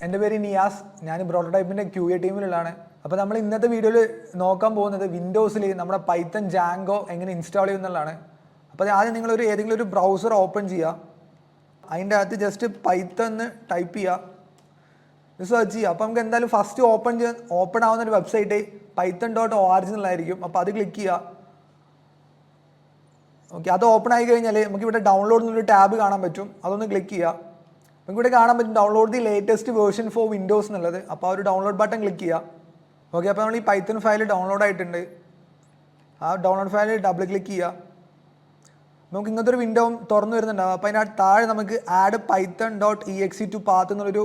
എൻ്റെ പേര് നിയാസ്. ഞാൻ പ്രോട്ടോടൈപ്പിൻ്റെ QA ടീമിലുള്ളതാണ്. അപ്പോൾ നമ്മൾ ഇന്നത്തെ വീഡിയോയിൽ നോക്കാൻ പോകുന്നത് വിൻഡോസിൽ നമ്മുടെ പൈത്തൺ ജാങ്കോ എങ്ങനെ ഇൻസ്റ്റാൾ ചെയ്യുന്നതാണ്. അപ്പോൾ ആദ്യം നിങ്ങളൊരു ഏതെങ്കിലും ഒരു ബ്രൗസർ ഓപ്പൺ ചെയ്യുക. അതിൻ്റെ അകത്ത് ജസ്റ്റ് പൈത്തൺ എന്ന് ടൈപ്പ് ചെയ്യുക, സെർച്ച് ചെയ്യുക. അപ്പോൾ നമുക്ക് എന്തായാലും ഫസ്റ്റ് ഓപ്പൺ ആവുന്ന ഒരു വെബ്സൈറ്റ് python.org എന്നുള്ളതായിരിക്കും. അപ്പോൾ അത് ക്ലിക്ക് ചെയ്യുക. ഓക്കെ, അത് ഓപ്പൺ ആയി കഴിഞ്ഞാൽ നമുക്കിവിടെ ഡൗൺലോഡ് എന്നൊരു ടാബ് കാണാൻ പറ്റും. അതൊന്ന് ക്ലിക്ക് ചെയ്യുക. നമുക്ക് ഇവിടെ കാണാൻ പറ്റും download the latest version for Windows എന്നുള്ളത്. അപ്പോൾ ആ ഒരു ഡൗൺലോഡ് ബട്ടൺ ക്ലിക്ക് ചെയ്യുക. ഓക്കെ, അപ്പോൾ നമ്മൾ ഈ പൈത്തൺ ഫയൽ ഡൗൺലോഡ് ആയിട്ടുണ്ട്. ആ ഡൗൺലോഡ് ഫയൽ ഡബിൾ ക്ലിക്ക് ചെയ്യുക. നമുക്ക് ഇങ്ങനത്തെ ഒരു വിൻഡോ തുറന്നു വരുന്നുണ്ടാവും. അപ്പോൾ അതിനകത്ത് താഴെ നമുക്ക് ആഡ് python.exe to path എന്നുള്ളൊരു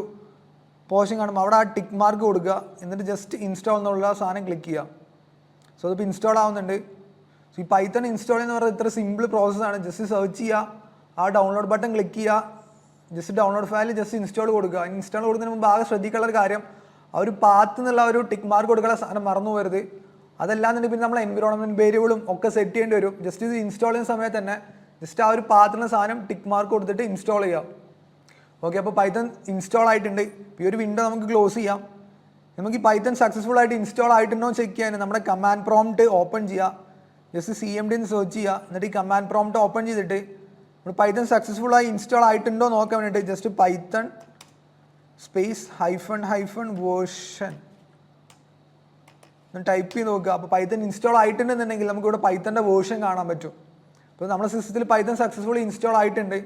പോർഷൻ കാണുമ്പോൾ അവിടെ ആ ടിക്ക് മാർക്ക് കൊടുക്കുക. എന്നിട്ട് ജസ്റ്റ് ഇൻസ്റ്റാൾ എന്നുള്ള സാധനം ക്ലിക്ക് ചെയ്യുക. സോ അതിപ്പോൾ ഇൻസ്റ്റാൾ ആവുന്നുണ്ട്. സോ ഈ പൈത്തൺ ഇൻസ്റ്റാൾ എന്ന് പറയുന്നത് ഇത്ര സിമ്പിൾ പ്രോസസ്സാണ്. ജസ്റ്റ് സെർച്ച് ചെയ്യുക, ആ ഡൗൺലോഡ് ബട്ടൺ ക്ലിക്ക് ചെയ്യുക, just download file just install കൊടുക്കുക. ഇൻസ്റ്റാൾ കൊടുക്കുന്നതിന് മുമ്പ് ആകെ ശ്രദ്ധിക്കാനുള്ള ഒരു കാര്യം, ആ ഒരു പാത്ത് എന്നുള്ള ഒരു ടിക്ക് മാർക്ക് കൊടുക്കുന്ന സാധനം മറന്നു പോകരുത്. അതല്ലാന്നുണ്ടെങ്കിൽ പിന്നെ നമ്മൾ എൻവിറോൺമെൻറ്റ് വേരിയബിളും ഒക്കെ സെറ്റ് ചെയ്യേണ്ടി വരും. ജസ്റ്റ് ഇത് ഇൻസ്റ്റാൾ ചെയ്യുന്ന സമയത്ത് തന്നെ ജസ്റ്റ് ആ ഒരു പാത്തിലുള്ള സാധനം ടിക്ക് മാർക്ക് കൊടുത്തിട്ട് ഇൻസ്റ്റാൾ ചെയ്യാം. ഓക്കെ, അപ്പോൾ പൈത്തൺ ഇൻസ്റ്റാൾ ആയിട്ടുണ്ട്. ഈ ഒരു വിൻഡോ നമുക്ക് ക്ലോസ് ചെയ്യാം. നമുക്ക് ഈ പൈത്തൺ സക്സസ്ഫുൾ ആയിട്ട് ഇൻസ്റ്റാൾ ആയിട്ടുണ്ടോ എന്ന് ചെക്ക് ചെയ്യാൻ നമ്മുടെ കമാൻഡ് പ്രോംപ്റ്റ് ഓപ്പൺ ചെയ്യുക. ജസ്റ്റ് CMD എന്ന് സെർച്ച് ചെയ്യുക. എന്നിട്ട് ഈ കമാൻഡ് പ്രോംപ്റ്റ് ഓപ്പൺ ചെയ്തിട്ട് നമ്മൾ പൈത്തൺ സക്സസ്ഫുൾ ആയി ഇൻസ്റ്റാൾ ആയിട്ടുണ്ടോ നോക്കാൻ വേണ്ടിയിട്ട് just Python space -- version type ചെയ്ത് നോക്കുക. അപ്പോൾ പൈത്തൺ ഇൻസ്റ്റാൾ ആയിട്ടുണ്ടെന്നുണ്ടെങ്കിൽ നമുക്കിവിടെ പൈത്തൻ്റെ വേർഷൻ കാണാൻ പറ്റും. അപ്പോൾ നമ്മുടെ സിസ്റ്റത്തിൽ പൈത്തൺ സക്സസ്ഫുള്ളി ഇൻസ്റ്റാൾ ആയിട്ടുണ്ട്.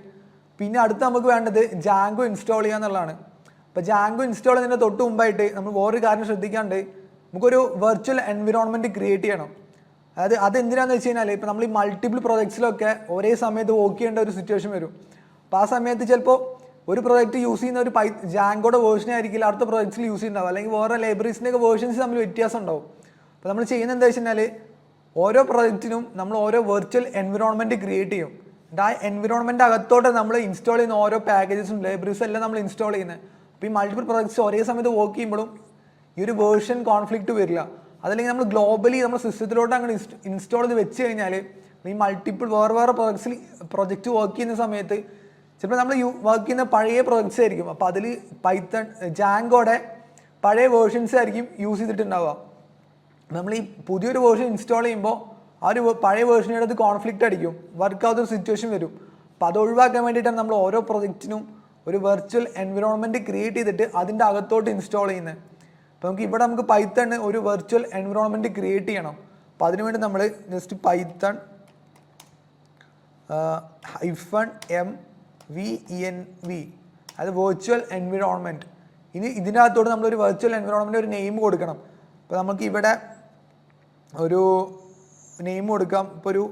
പിന്നെ അടുത്ത് നമുക്ക് വേണ്ടത് ജാങ്കോ ഇൻസ്റ്റാൾ ചെയ്യുക എന്നുള്ളതാണ്. അപ്പോൾ ജാങ്കോ ഇൻസ്റ്റാൾ ചെയ്യുന്നതിന് തൊട്ട് മുമ്പായിട്ട് നമ്മൾ വേറൊരു കാര്യം ശ്രദ്ധിക്കാണ്ട് നമുക്കൊരു വെർച്വൽ എൻവിറോൺമെൻറ്റ് ക്രിയേറ്റ് ചെയ്യണം. അതായത് അതെന്തിനാണെന്ന് വെച്ച് കഴിഞ്ഞാൽ ഇപ്പോൾ നമ്മൾ ഈ മൾട്ടിപ്പിൾ പ്രൊജക്ട്സിലൊക്കെ ഒരേ സമയത്ത് വർക്ക് ചെയ്യേണ്ട ഒരു സിറ്റുവേഷൻ വരും. അപ്പോൾ ആ സമയത്ത് ചിലപ്പോൾ ഒരു പ്രൊജക്റ്റ് യൂസ് ചെയ്യുന്ന ഒരു ജാങ്കോയുടെ വേർഷൻ ആയിരിക്കില്ല അടുത്ത പ്രൊജക്ട്സിൽ യൂസ് ചെയ്യുന്നുണ്ടാവും. അല്ലെങ്കിൽ വേറെ ലൈബ്രറീസിൻ്റെയൊക്കെ വേർഷൻസ് തമ്മിൽ വ്യത്യാസം ഉണ്ടാവും. അപ്പോൾ നമ്മൾ ചെയ്യുന്നത് എന്താ വെച്ച് കഴിഞ്ഞാൽ ഓരോ പ്രൊജക്റ്റിനും നമ്മൾ ഓരോ വെർച്വൽ എൻവിറോൺമെൻറ്റ് ക്രിയേറ്റ് ചെയ്യും. ആ എൻവിറോൺമെൻറ്റ് അകത്തോട്ട് നമ്മൾ ഇൻസ്റ്റാൾ ചെയ്യുന്ന ഓരോ പാക്കേജസും ലൈബ്രറീസും എല്ലാം നമ്മൾ ഇൻസ്റ്റാൾ ചെയ്യുന്നത്. അപ്പോൾ ഈ മൾട്ടിപ്പിൾ പ്രൊജക്ട്സ് ഒരേ സമയത്ത് വർക്ക് ചെയ്യുമ്പോഴും ഈ ഒരു വേർഷൻ കോൺഫ്ലിക്റ്റ് വരില്ല. അതല്ലെങ്കിൽ നമ്മൾ ഗ്ലോബലി നമ്മുടെ സിസ്റ്റത്തിലോട്ട് അങ്ങനെ ഇൻസ്റ്റാൾ ചെയ്ത് വെച്ച് കഴിഞ്ഞാൽ ഈ മൾട്ടിപ്പിൾ വേറെ പ്രൊജക്റ്റ് വർക്ക് ചെയ്യുന്ന സമയത്ത് ചിലപ്പോൾ നമ്മൾ വർക്ക് ചെയ്യുന്ന പഴയ പ്രൊജക്ട്സ് ആയിരിക്കും. അപ്പോൾ അതിൽ പൈത്തൺ ജാങ്കോയുടെ പഴയ വേർഷൻസ് ആയിരിക്കും യൂസ് ചെയ്തിട്ടുണ്ടാവുക. നമ്മൾ ഈ പുതിയൊരു വേർഷൻ ഇൻസ്റ്റാൾ ചെയ്യുമ്പോൾ ആ ഒരു പഴയ വേർഷൻ്റെ അടുത്ത് കോൺഫ്ലിക്റ്റ് അടിക്കും, വർക്കാവുന്നൊരു സിറ്റുവേഷൻ വരും. അപ്പോൾ അത് ഒഴിവാക്കാൻ വേണ്ടിയിട്ടാണ് നമ്മൾ ഓരോ പ്രൊജക്റ്റിനും ഒരു വെർച്വൽ എൻവിറോൺമെൻറ്റ് ക്രിയേറ്റ് ചെയ്തിട്ട് അതിൻ്റെ അകത്തോട്ട് ഇൻസ്റ്റാൾ ചെയ്യുന്നത്. അപ്പോൾ നമുക്ക് പൈത്തൺ ഒരു വെർച്വൽ എൻവിറോൺമെൻറ്റ് ക്രിയേറ്റ് ചെയ്യണം. അപ്പോൾ അതിനുവേണ്ടി നമ്മൾ ജസ്റ്റ് പൈത്തൺ -MVENV അത് വെർച്വൽ എൻവിറോൺമെൻറ്റ്. ഇനി ഇതിനകത്തോട്ട് നമ്മളൊരു വെർച്വൽ എൻവിറോൺമെൻറ്റ് ഒരു നെയിം കൊടുക്കണം. അപ്പോൾ നമുക്ക് ഇവിടെ ഒരു നെയിം കൊടുക്കാം. ഇപ്പോൾ ഒരു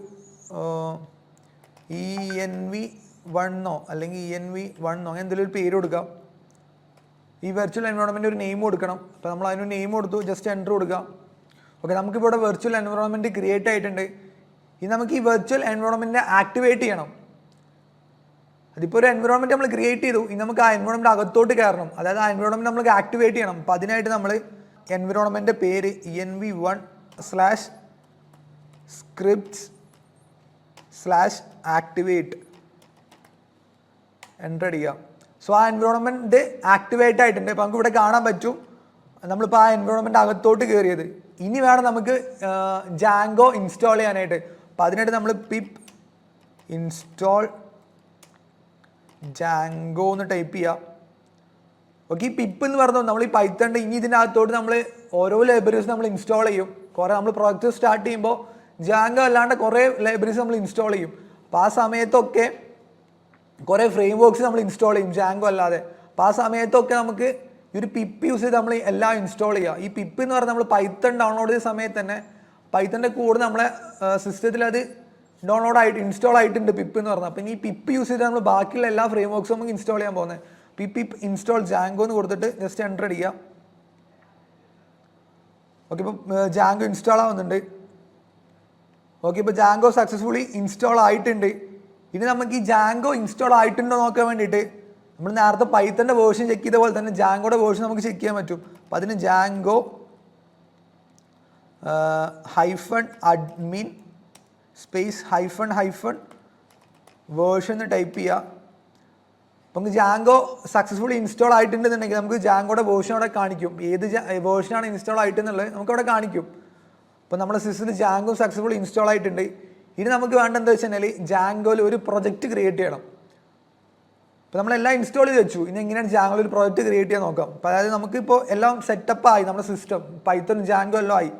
ENV1 അല്ലെങ്കിൽ ENV1 അങ്ങനെ എന്തെങ്കിലും ഒരു പേര് കൊടുക്കാം. ഈ വെർച്വൽ എൻവിറോൺമെൻറ്റ് ഒരു നെയിം കൊടുക്കണം. അപ്പോൾ നമ്മൾ അതിന് നെയിം കൊടുത്തു, ജസ്റ്റ് എൻ്റർ കൊടുക്കുക. ഓക്കെ, നമുക്കിപ്പോൾ ഇവിടെ വെർച്വൽ എൻവിറോൺമെൻറ്റ് ക്രിയേറ്റ് ആയിട്ടുണ്ട്. ഇനി നമുക്ക് ഈ വെർച്വൽ എൻവിറോൺമെൻറ്റിനെ ആക്ടിവേറ്റ് ചെയ്യണം. അതിപ്പോൾ ഒരു എൻവിറോൺമെൻറ്റ് നമ്മൾ ക്രിയേറ്റ് ചെയ്തു. ഇനി നമുക്ക് ആ എൻവിറോൺമെൻറ്റ് അകത്തോട്ട് കയറണം. അതായത് ആ എൻവിറോൺമെൻറ്റ് നമുക്ക് ആക്ടിവേറ്റ് ചെയ്യണം. അപ്പോൾ അതിനായിട്ട് നമ്മൾ എൻവിറോൺമെൻറ്റിൻ്റെ പേര് env1/scripts/activate എൻ്റർ ചെയ്യുക. സോ ആ എൻവിറോൺമെൻറ്റ് ആക്ടിവേറ്റ് ആയിട്ടുണ്ട്. അപ്പോൾ നമുക്ക് ഇവിടെ കാണാൻ പറ്റും നമ്മളിപ്പോൾ ആ എൻവിറോൺമെൻറ്റ് അകത്തോട്ട് കയറിയത്. ഇനി വേണം നമുക്ക് ജാങ്കോ ഇൻസ്റ്റാൾ ചെയ്യാനായിട്ട്. അപ്പോൾ അതിനായിട്ട് നമ്മൾ pip install ജാങ്കോ എന്ന് ടൈപ്പ് ചെയ്യുക. ഓക്കെ, ഈ പിപ്പ് എന്ന് പറഞ്ഞാൽ നമ്മൾ ഈ പൈത്തണിൻ്റെ ഇനി ഇതിനകത്തോട്ട് നമ്മൾ ഓരോ ലൈബ്രറീസ് നമ്മൾ ഇൻസ്റ്റാൾ ചെയ്യും. കുറേ നമ്മൾ പ്രോജക്റ്റ് സ്റ്റാർട്ട് ചെയ്യുമ്പോൾ ജാങ്കോ അല്ലാണ്ട് കുറേ ലൈബ്രറീസ് നമ്മൾ ഇൻസ്റ്റാൾ ചെയ്യും. അപ്പോൾ ആ സമയത്തൊക്കെ കുറേ ഫ്രെയിം വർക്ക്സ് നമ്മൾ ഇൻസ്റ്റാൾ ചെയ്യും ജാങ്കോ അല്ലാതെ. അപ്പോൾ ആ സമയത്തൊക്കെ നമുക്ക് ഈ ഒരു പിപ്പ് യൂസ് ചെയ്ത് നമ്മൾ എല്ലാം ഇൻസ്റ്റാൾ ചെയ്യുക. ഈ പിപ്പ് എന്ന് പറഞ്ഞാൽ നമ്മൾ പൈത്തൺ ഡൗൺലോഡ് ചെയ്ത സമയത്ത് തന്നെ പൈത്തൻ്റെ കൂടെ നമ്മളെ സിസ്റ്റത്തിൽ അത് ഇൻസ്റ്റാൾ ആയിട്ടുണ്ട് പിപ്പ് എന്ന് പറഞ്ഞാൽ. അപ്പോൾ ഈ പിപ്പ് യൂസ് ചെയ്ത് നമ്മൾ ബാക്കിയുള്ള എല്ലാ ഫ്രെയിം വർക്ക്സും നമുക്ക് ഇൻസ്റ്റാൾ ചെയ്യാൻ പോകുന്നത്. pip ഇൻസ്റ്റാൾ ജാങ്കോ എന്ന് കൊടുത്തിട്ട് ജസ്റ്റ് എൻ്റർ അടിക്കുക. ഓക്കെ, ഇപ്പോൾ ജാങ്കോ ഇൻസ്റ്റാൾ ആവുന്നുണ്ട്. ഓക്കെ, ഇപ്പോൾ ജാങ്കോ സക്സസ്ഫുള്ളി ഇൻസ്റ്റാൾ ആയിട്ടുണ്ട്. ഇനി നമുക്ക് ഈ ജാങ്കോ ഇൻസ്റ്റാൾ ആയിട്ടുണ്ടോ നോക്കാൻ വേണ്ടിയിട്ട് നമ്മൾ നേരത്തെ പൈത്തൻ്റെ വേർഷൻ ചെക്ക് ചെയ്ത പോലെ തന്നെ ജാങ്കോയുടെ വേർഷൻ നമുക്ക് ചെക്ക് ചെയ്യാൻ പറ്റും. അപ്പോൾ അതിന് ജാങ്കോ -admin സ്പേസ് -- വേർഷൻ എന്ന് ടൈപ്പ് ചെയ്യുക. നമുക്ക് ജാങ്കോ സക്സസ്ഫുള്ളി ഇൻസ്റ്റാൾ ആയിട്ടുണ്ടെന്നുണ്ടെങ്കിൽ നമുക്ക് ജാങ്കോയുടെ വേർഷൻ അവിടെ കാണിക്കും. ഏത് വേർഷനാണ് ഇൻസ്റ്റാൾ ആയിട്ടെന്നുള്ളത് നമുക്കവിടെ കാണിക്കും. അപ്പോൾ നമ്മുടെ സിസ്റ്റത്തിൽ ജാങ്കോ സക്സസ്ഫുള്ളി ഇൻസ്റ്റാൾ ആയിട്ടുണ്ട്. ഇനി നമുക്ക് വേണ്ട എന്താ വെച്ച് കഴിഞ്ഞാൽ ജാങ്കോയിൽ ഒരു പ്രൊജക്റ്റ് ക്രിയേറ്റ് ചെയ്യണം. അപ്പോൾ നമ്മളെല്ലാം ഇൻസ്റ്റാൾ ചെയ്ത് വെച്ചു. ഇനി എങ്ങനെയാണ് ജാങ്കോയിൽ ഒരു പ്രൊജക്റ്റ് ക്രിയേറ്റ് ചെയ്യാൻ നോക്കാം. അപ്പോൾ അതായത് നമുക്കിപ്പോൾ എല്ലാം സെറ്റപ്പ് ആയി, നമ്മുടെ സിസ്റ്റം പൈത്തൺ ജാങ്കോ എല്ലാം ആയി.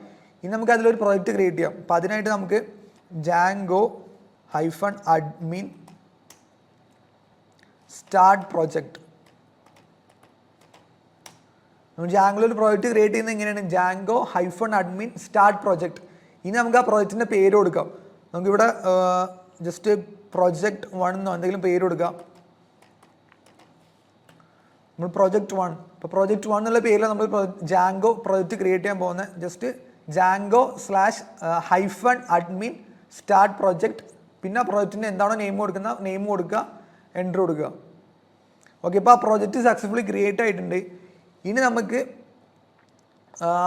ഇനി നമുക്ക് അതിലൊരു പ്രൊജക്റ്റ് ക്രിയേറ്റ് ചെയ്യാം. അപ്പോൾ അതിനായിട്ട് നമുക്ക് Django-admin സ്റ്റാർട്ട് പ്രൊജക്റ്റ്. നമ്മൾ ജാങ്കോയിൽ ഒരു പ്രോജക്റ്റ് ക്രിയേറ്റ് ചെയ്യുന്നത് എങ്ങനെയാണ്? Django-admin start project. ഇനി നമുക്ക് ആ പ്രോജക്റ്റിൻ്റെ പേര് കൊടുക്കാം. നമുക്കിവിടെ ജസ്റ്റ് പ്രൊജക്റ്റ് 1 എന്നോ എന്തെങ്കിലും പേര് കൊടുക്കാം. നമ്മൾ പ്രൊജക്റ്റ് 1. ഇപ്പോൾ പ്രൊജക്റ്റ് 1 എന്നുള്ള പേരിൽ നമ്മൾ ജാങ്കോ പ്രൊജക്റ്റ് ക്രിയേറ്റ് ചെയ്യാൻ പോകുന്നത്. Just Django/admin start project. പിന്നെ ആ പ്രൊജക്റ്റിന് എന്താണോ നെയിം കൊടുക്കുന്നത് നെയിം കൊടുക്കുക, എൻ്റർ കൊടുക്കുക. ഓക്കെ, ഇപ്പോൾ ആ പ്രൊജക്റ്റ് സക്സസ്ഫുള്ളി ക്രിയേറ്റ് ആയിട്ടുണ്ട്. ഇനി നമുക്ക്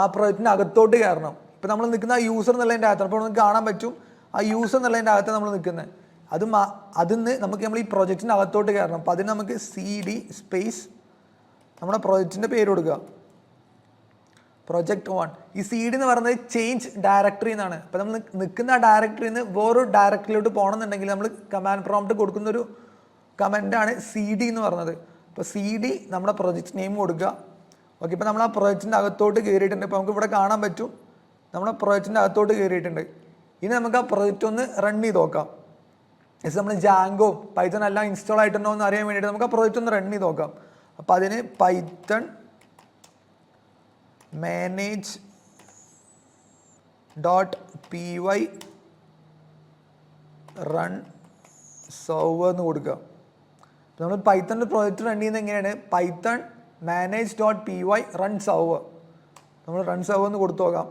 ആ പ്രൊജക്റ്റിൻ്റെ അകത്തോട്ട് കയറണം. ഇപ്പോൾ നമ്മൾ നിൽക്കുന്ന ആ യൂസർ എന്നുള്ളതിൻ്റെ അകത്താണ്. അപ്പോൾ നമുക്ക് കാണാൻ പറ്റും ആ യൂസർ എന്നുള്ളതിൻ്റെ അകത്താണ് നമ്മൾ നിൽക്കുന്നത്. അതിന്ന് നമുക്ക് നമ്മൾ ഈ പ്രൊജക്റ്റിൻ്റെ അകത്തോട്ട് കയറണം. അപ്പോൾ അതിന് നമുക്ക് CD സ്പേസ് നമ്മുടെ പ്രൊജക്റ്റിൻ്റെ പേര് കൊടുക്കുക, പ്രൊജക്റ്റ് 1. ഈ CD എന്ന് പറയുന്നത് ചേഞ്ച് ഡയറക്ടറി എന്നാണ്. അപ്പോൾ നമ്മൾ നിൽക്കുന്ന ആ ഡയറക്ടറിയിൽ നിന്ന് വേറൊരു ഡയറക്ടറിയിലോട്ട് പോകണമെന്നുണ്ടെങ്കിൽ നമ്മൾ കമാൻഡ് പ്രോംപ്റ്റ് കൊടുക്കുന്നൊരു കമൻ്റാണ് CD എന്ന് പറയുന്നത്. അപ്പോൾ CD നമ്മുടെ പ്രൊജക്റ്റ് നെയിം കൊടുക്കുക. ഓക്കെ, ഇപ്പോൾ നമ്മൾ ആ പ്രൊജക്റ്റിൻ്റെ അകത്തോട്ട് കയറിയിട്ടുണ്ട്. ഇപ്പോൾ നമുക്ക് ഇവിടെ കാണാൻ പറ്റും നമ്മുടെ പ്രൊജക്റ്റിൻ്റെ അകത്തോട്ട് കയറിയിട്ടുണ്ട്. ഇനി നമുക്ക് ആ പ്രൊജക്റ്റ് ഒന്ന് റൺ ചെയ്ത് നോക്കാം. ജസ്റ്റ് നമ്മൾ ജാങ്കോ പൈത്തൺ എല്ലാം ഇൻസ്റ്റാൾ ആയിട്ടുണ്ടോ എന്ന് അറിയാൻ വേണ്ടിയിട്ട് നമുക്ക് ആ പ്രൊജക്റ്റ് ഒന്ന് റൺ ചെയ്ത് നോക്കാം. അപ്പോൾ അതിന് പൈത്തൺ manage.py റൺ സെർവർ എന്ന് കൊടുക്കുക. നമ്മൾ പൈത്തണിൻ്റെ പ്രോജക്റ്റ് റൺ ചെയ്യുന്നത് എങ്ങനെയാണ്? Python manage.py run server. നമ്മൾ റൺ സെർവർ എന്ന് കൊടുത്തു നോക്കാം.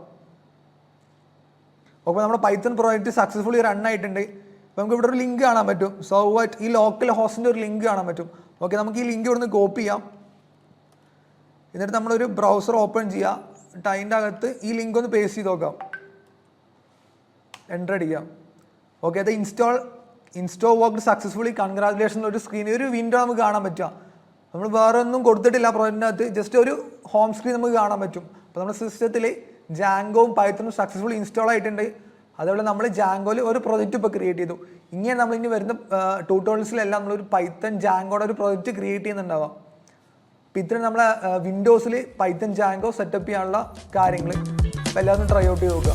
അപ്പോൾ നമ്മുടെ പൈത്തൺ പ്രോജക്റ്റ് സക്സസ്ഫുള്ളി റൺ ആയിട്ടുണ്ട്. അപ്പോൾ നമുക്ക് ഇവിടെ ഒരു ലിങ്ക് കാണാൻ പറ്റും. സെർവർ ഈ ലോക്കൽ ഹോസ്റ്റിൻ്റെ ഒരു ലിങ്ക് കാണാൻ പറ്റും. ഓക്കെ, നമുക്ക് ഈ ലിങ്ക് ഇവിടുന്ന് കോപ്പി ചെയ്യാം. എന്നിട്ട് നമ്മളൊരു ബ്രൗസർ ഓപ്പൺ ചെയ്യുക. അതിൻ്റെ അകത്ത് ഈ ലിങ്ക് ഒന്ന് പേസ്റ്റ് ചെയ്ത് നോക്കാം, എൻ്റർ അടിക്കാം. ഓക്കെ, അത് ഇൻസ്റ്റോൾ വർക്ക് സക്സസ്ഫുള്ളി കൺഗ്രാജുലേഷൻ ഒരു സ്ക്രീൻ ഒരു വിൻഡോ നമുക്ക് കാണാൻ പറ്റുക. നമ്മൾ വേറെ ഒന്നും കൊടുത്തിട്ടില്ല പ്രോജക്റ്റിൻ്റെ അകത്ത്, ജസ്റ്റ് ഒരു ഹോം സ്ക്രീൻ നമുക്ക് കാണാൻ പറ്റും. അപ്പോൾ നമ്മുടെ സിസ്റ്റത്തിൽ ജാങ്കോവും പൈത്തണും സക്സസ്ഫുള്ളി ഇൻസ്റ്റാൾ ആയിട്ടുണ്ട്. അതേപോലെ നമ്മൾ ജാങ്കോയിൽ ഒരു പ്രൊജക്റ്റ് ഇപ്പോൾ ക്രിയേറ്റ് ചെയ്തു. ഇങ്ങനെ നമ്മൾ ഇനി വരുന്ന ട്യൂട്ടോറിയൽസിലെല്ലാം നമ്മളൊരു പൈത്തൺ ജാങ്കോയുടെ ഒരു പ്രൊജക്റ്റ് ക്രിയേറ്റ് ചെയ്യുന്നുണ്ടാവാം. അപ്പോൾ ഇത്രയും നമ്മളെ വിൻഡോസിൽ പൈത്തൺ ജാങ്കോ സെറ്റപ്പ് ചെയ്യാനുള്ള കാര്യങ്ങൾ. അപ്പോൾ എല്ലാവരും ട്രൈ ഔട്ട് ചെയ്ത് നോക്കുക.